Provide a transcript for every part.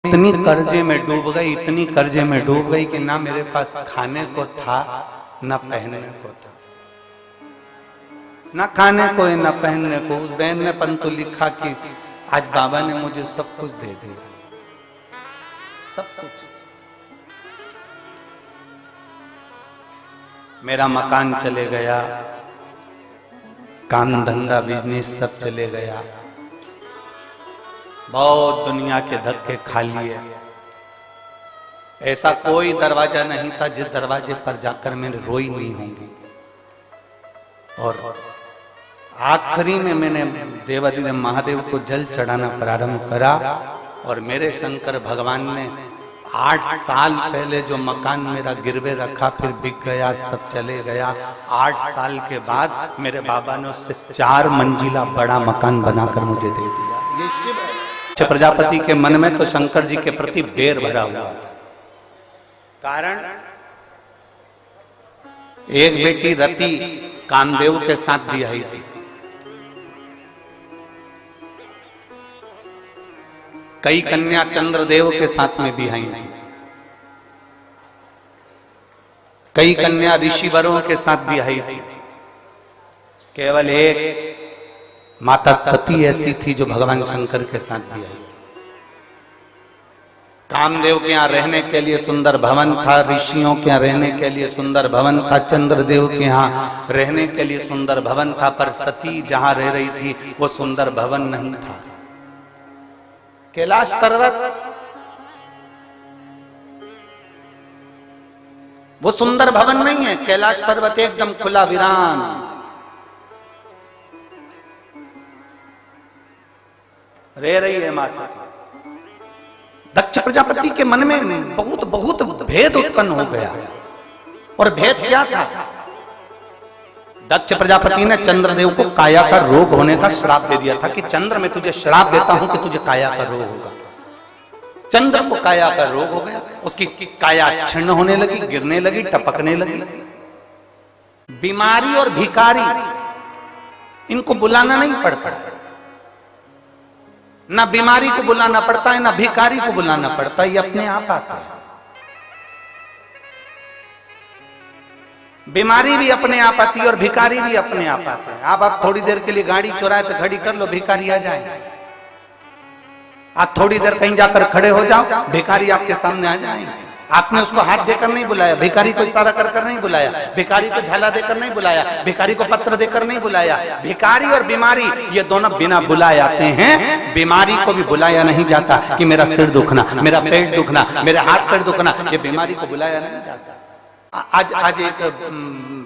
इतनी कर्जे में डूब गई, इतनी कर्जे में डूब गई कि ना मेरे पास खाने को था ना पहनने को था, ना खाने को है ना पहनने को। उस बहन ने पंतु लिखा कि आज बाबा ने मुझे सब कुछ दे दिया, सब कुछ। मेरा मकान चले गया, काम धंधा बिजनेस सब चले गया, बहुत दुनिया के धक्के खा लिए। ऐसा कोई दरवाजा नहीं था जिस दरवाजे पर जाकर मैं रोई नहीं होंगी। और आखिरी में मैंने देवाधिदेव महादेव को जल चढ़ाना प्रारंभ करा और मेरे शंकर भगवान ने 8 साल पहले जो मकान मेरा गिरवे रखा फिर बिक गया, सब चले गया। 8 साल के बाद मेरे बाबा ने उससे 4 मंजिला बड़ा मकान बनाकर मुझे दे दिया। ये शिव है। प्रजापति के मन में तो शंकर जी के प्रति बैर भरा हुआ था। कारण एक बेटी रति कामदेव के साथ भी आई थी, कई कन्या चंद्रदेव के साथ में भी आई थी, कई कन्या ऋषिवरों के साथ भी आई थी। केवल एक माता सती ऐसी थी जो भगवान शंकर के साथ भी आई। कामदेव के यहाँ रहने के लिए सुंदर भवन था, ऋषियों के यहाँ रहने के लिए सुंदर भवन था, चंद्रदेव के यहाँ रहने के लिए सुंदर भवन था, पर सती जहां रह रही थी वो सुंदर भवन नहीं था। कैलाश पर्वत वो सुंदर भवन नहीं है। कैलाश पर्वत एकदम खुला वीरान रह रही है मां सती। दक्ष प्रजापति के मन में बहुत बहुत भेद उत्पन्न हो गया। और भेद क्या था? दक्ष प्रजापति ने चंद्रदेव को काया का रोग होने का श्राप दे दिया था कि चंद्र मैं तुझे श्राप देता हूं कि तुझे काया का रोग होगा। चंद्र को काया का रोग हो गया, उसकी काया क्षीण होने लगी, गिरने लगी, टपकने लगी। बीमारी और भिखारी इनको बुलाना नहीं पड़ता, ना बीमारी को बुलाना पड़ता है ना भिखारी को बुलाना पड़ता है, ये अपने आप आते हैं। बीमारी भी अपने आप आती है और भिखारी भी अपने आप आते हैं। आप थोड़ी देर के लिए गाड़ी चौराहे पे खड़ी कर लो, भिखारी आ जाए। आप थोड़ी देर कहीं जाकर खड़े हो जाओ, भिखारी आपके सामने आ जाएंगे। आपने उसको हाथ देकर नहीं बुलाया, भिखारी को इशारा कर कर नहीं बुलाया, भिखारी को झाला देकर नहीं बुलाया, भिखारी को पत्र देकर नहीं बुलाया। भिखारी और बीमारी ये दोनों बिना बुलाए आते हैं। बीमारी को भी बुलाया नहीं जाता कि मेरा सिर दुखना, मेरा पेट दुखना, मेरे हाथ पैर दुखना, ये बीमारी को बुलाया नहीं जाता। आज एक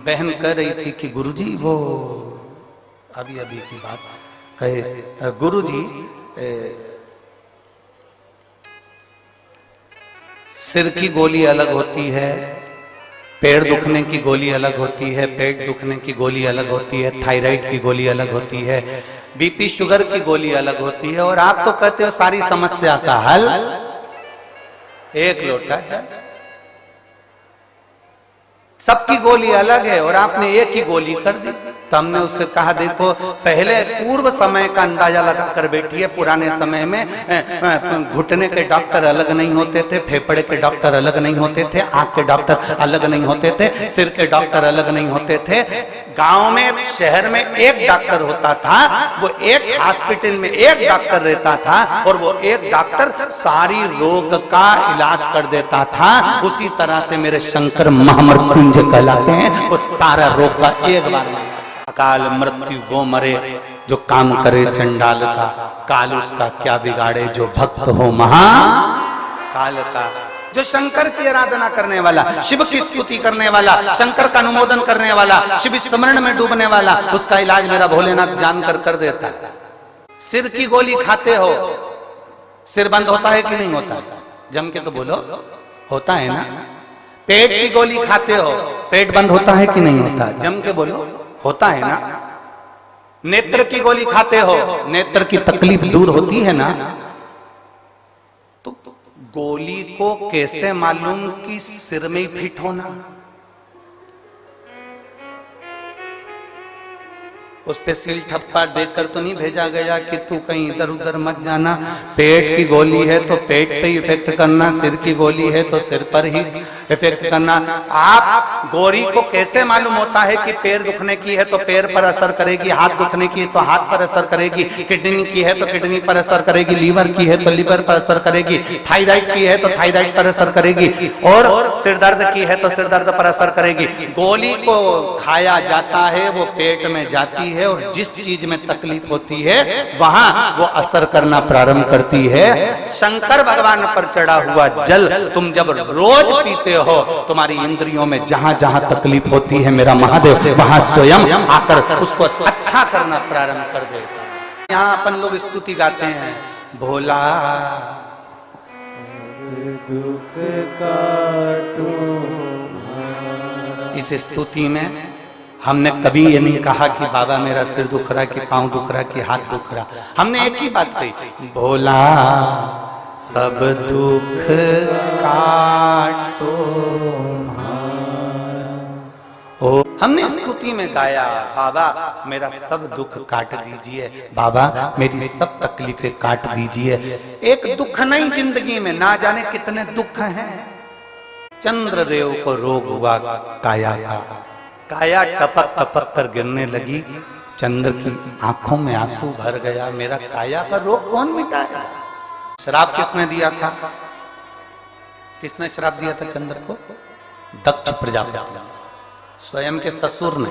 बहन कह रही थी कि गुरुजी, वो अभी की बात कहे, गुरुजी सिर की गोली अलग होती है, पैर दुखने की गोली अलग होती है, पेट दुखने की गोली अलग होती है, थायराइड की गोली अलग होती है, बीपी शुगर की गोली अलग होती है, और आप तो कहते हो सारी समस्या का हल एक लोटा जल। सबकी गोली अलग है और आपने एक ही गोली कर दी। तो हमने उससे कहा देखो, पहले पूर्व समय का अंदाजा लगाकर बैठिए। पुराने समय में घुटने के डॉक्टर अलग नहीं होते थे, फेफड़े के डॉक्टर अलग नहीं होते थे, आंख के डॉक्टर अलग नहीं होते थे, सिर के डॉक्टर अलग नहीं होते थे। गांव में शहर में एक डॉक्टर होता था, वो एक हॉस्पिटल में एक डॉक्टर रहता था और वो एक डॉक्टर सारी रोग का इलाज कर देता था। उसी तरह से मेरे शंकर महामृत्युंजय कहलाते हैं, वो सारा रोग का एक बार। अकाल मृत्यु वो मरे जो काम करे चंडाल का, काल उसका क्या बिगाड़े जो भक्त हो महा काल का। जो शंकर की आराधना करने वाला, शिव की स्तुति करने वाला, शंकर का अनुमोदन करने वाला, शिव स्मरण में डूबने वाला, उसका इलाज मेरा भोलेनाथ जानकर कर देता है। सिर की गोली खाते हो, सिर बंद होता है कि नहीं होता? जम के तो बोलो, होता है ना। पेट की गोली खाते हो, पेट बंद होता है कि नहीं होता? जम के बोलो, होता है ना। नेत्र की गोली खाते हो, नेत्र की तकलीफ दूर होती है ना। तो गोली को कैसे मालूम कि सिर में ही फिट होना? उस पे सील ठप्पा देकर तो नहीं भेजा गया कि तू कहीं इधर उधर मत जाना। पेट की गोली है तो पेट पे ही इफेक्ट करना, सिर की गोली है तो सिर पर ही इफेक्ट करना। आप गोरी को कैसे मालूम होता है कि पैर दुखने की है तो पैर पर असर करेगी, हाथ दुखने की है तो हाथ पर असर करेगी, किडनी की है तो किडनी पर असर करेगी, लीवर की है तो लीवर पर असर करेगी, थायराइड की है तो थायराइड पर असर करेगी, और सिर दर्द की है तो सिर दर्द पर असर करेगी। गोली को खाया जाता है, वो पेट में जाती है और जिस चीज में तकलीफ होती है वहां वो असर करना प्रारंभ करती है। शंकर भगवान पर चढ़ा हुआ जल तुम जब रोज पीते हो, तुम्हारी इंद्रियों में जहां जहां तकलीफ होती है मेरा महादेव वहां स्वयं आकर उसको अच्छा करना प्रारंभ कर देता है। यहाँ अपन लोग स्तुति गाते हैं, भोला दुख काटो। इस स्तुति में हमने कभी ये नहीं कहा कि बाबा मेरा सिर दुख रहा, कि पांव दुख रहा, कि हाथ दुख रहा। हमने एक ही बात कही, भोला सब दुख काटो ओ। हमने स्तुति में गाया, बाबा मेरा सब दुख काट दीजिए, बाबा मेरी सब तकलीफें काट दीजिए। एक दुख नहीं जिंदगी में, ना जाने कितने दुख हैं। चंद्रदेव को रोग हुआ काया का, काया टपक टपक कर गिरने लगी, चंद्र की आंखों में आंसू भर गया। मेरा काया का रोग कौन मिटाएगा? श्राप किसने दिया था? किसने श्राप दिया था चंद्र को? दक्ष प्रजापति, स्वयं के ससुर ने,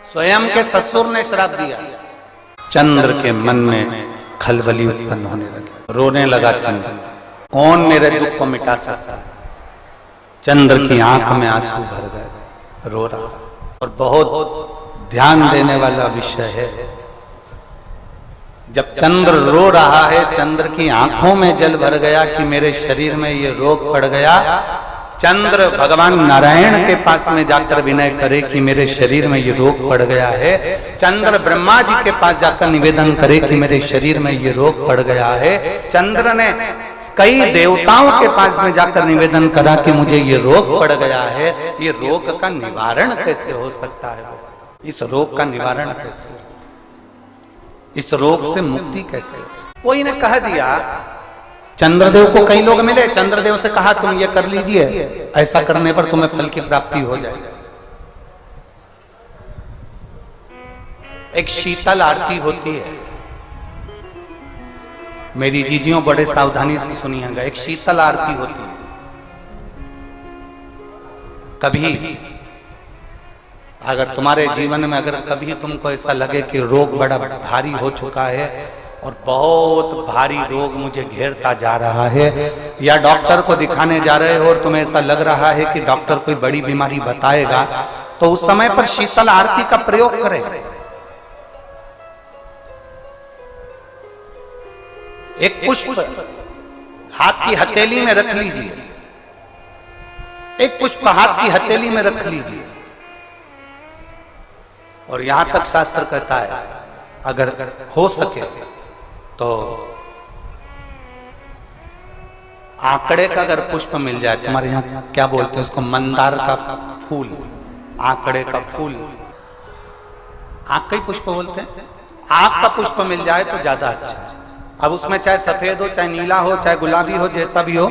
स्वयं के ससुर ने श्राप दिया। चंद्र के मन में खलबली उत्पन्न होने लगी, रोने लगा चंद्र। कौन मेरे दुख को मिटा सकता है? चंद्र की आंख में आंसू भर गए, रो रहा। और बहुत ध्यान देने वाला विषय है, जब चंद्र रो रहा है, चंद्र की आंखों में जल भर गया कि मेरे शरीर में ये रोग पड़ गया। चंद्र भगवान नारायण के पास में जाकर विनय करे कि मेरे शरीर में ये रोग पड़ गया है। चंद्र ब्रह्मा जी के पास जाकर निवेदन करे कि मेरे शरीर में ये रोग पड़ गया है। चंद्र ने कई देवताओं के पास में जाकर निवेदन करा कि मुझे ये रोग पड़ गया है, ये रोग का निवारण कैसे हो सकता है? इस रोग का निवारण कैसे, इस रोग से मुक्ति कैसे? कोई ने कह दिया, चंद्रदेव को कई लोग मिले, चंद्रदेव से कहा तुम ये कर लीजिए, ऐसा करने पर तुम्हें फल की प्राप्ति हो जाएगी। एक शीतल आरती होती है, मेरी जीजियों बड़े सावधानी से सुनिएगा। एक शीतल आरती होती है। कभी अगर तुम्हारे जीवन में अगर कभी तुमको ऐसा लगे कि रोग बड़ा भारी हो चुका है और बहुत भारी रोग मुझे घेरता जा रहा है, या डॉक्टर को दिखाने जा रहे हो और तुम्हें ऐसा लग रहा है कि डॉक्टर कोई बड़ी बीमारी बताएगा, तो उस समय पर शीतल आरती का प्रयोग करें। एक पुष्प हाथ की हथेली में रख लीजिए, एक पुष्प हाथ की हथेली में रख लीजिए, और यहां तक शास्त्र कहता है अगर हो सके तो आंकड़े का अगर पुष्प मिल जाए, तुम्हारे यहां क्या बोलते हैं उसको, मंदार का फूल, आंकड़े का फूल, आंख का ही पुष्प बोलते हैं, आंख का पुष्प मिल जाए तो ज्यादा अच्छा है। अब उसमें चाहे सफेद हो, चाहे नीला हो, चाहे गुलाबी हो, जैसा भी हो,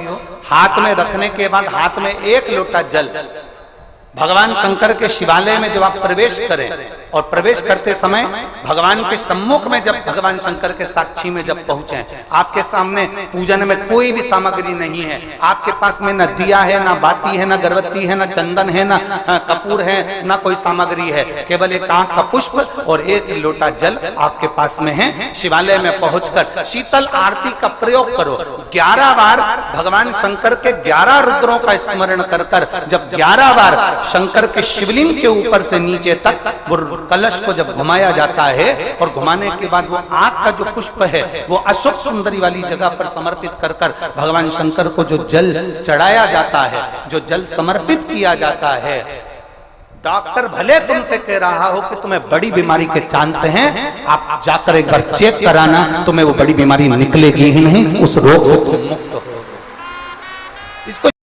हाथ में रखने के बाद हाथ में एक लोटा जल भगवान शंकर के शिवालय में जब आप प्रवेश करें, और प्रवेश करते समय भगवान के सम्मुख में जब भगवान शंकर के साक्षी में जब पहुंचे, आपके सामने पूजन में कोई भी सामग्री नहीं है, आपके पास में न दिया है, न बाती है, न गर्भवती है, न चंदन है, न कपूर है, न कोई सामग्री है, केवल एक आंख का पुष्प और एक लोटा जल आपके पास में है। शिवालय में पहुंचकर शीतल आरती का प्रयोग करो। 11 बार भगवान शंकर के 11 रुद्रों का स्मरण कर कर जब 11 बार शंकर के शिवलिंग के ऊपर से नीचे तक वो कलश को जब घुमाया जाता है, और घुमाने के बाद वो आंख का जो पुष्प है वो अशोक सुंदरी वाली जगह पर समर्पित कर कर भगवान शंकर को जो जल चढ़ाया जाता है, जो जल समर्पित किया जाता है, डॉक्टर भले तुमसे कह रहा हो कि तुम्हें बड़ी बीमारी के चांस हैं, आप जाकर एक बार चेक कराना, तुम्हें वो बड़ी बीमारी निकलेगी ही नहीं, उस रोग से तुम मुक्त हो।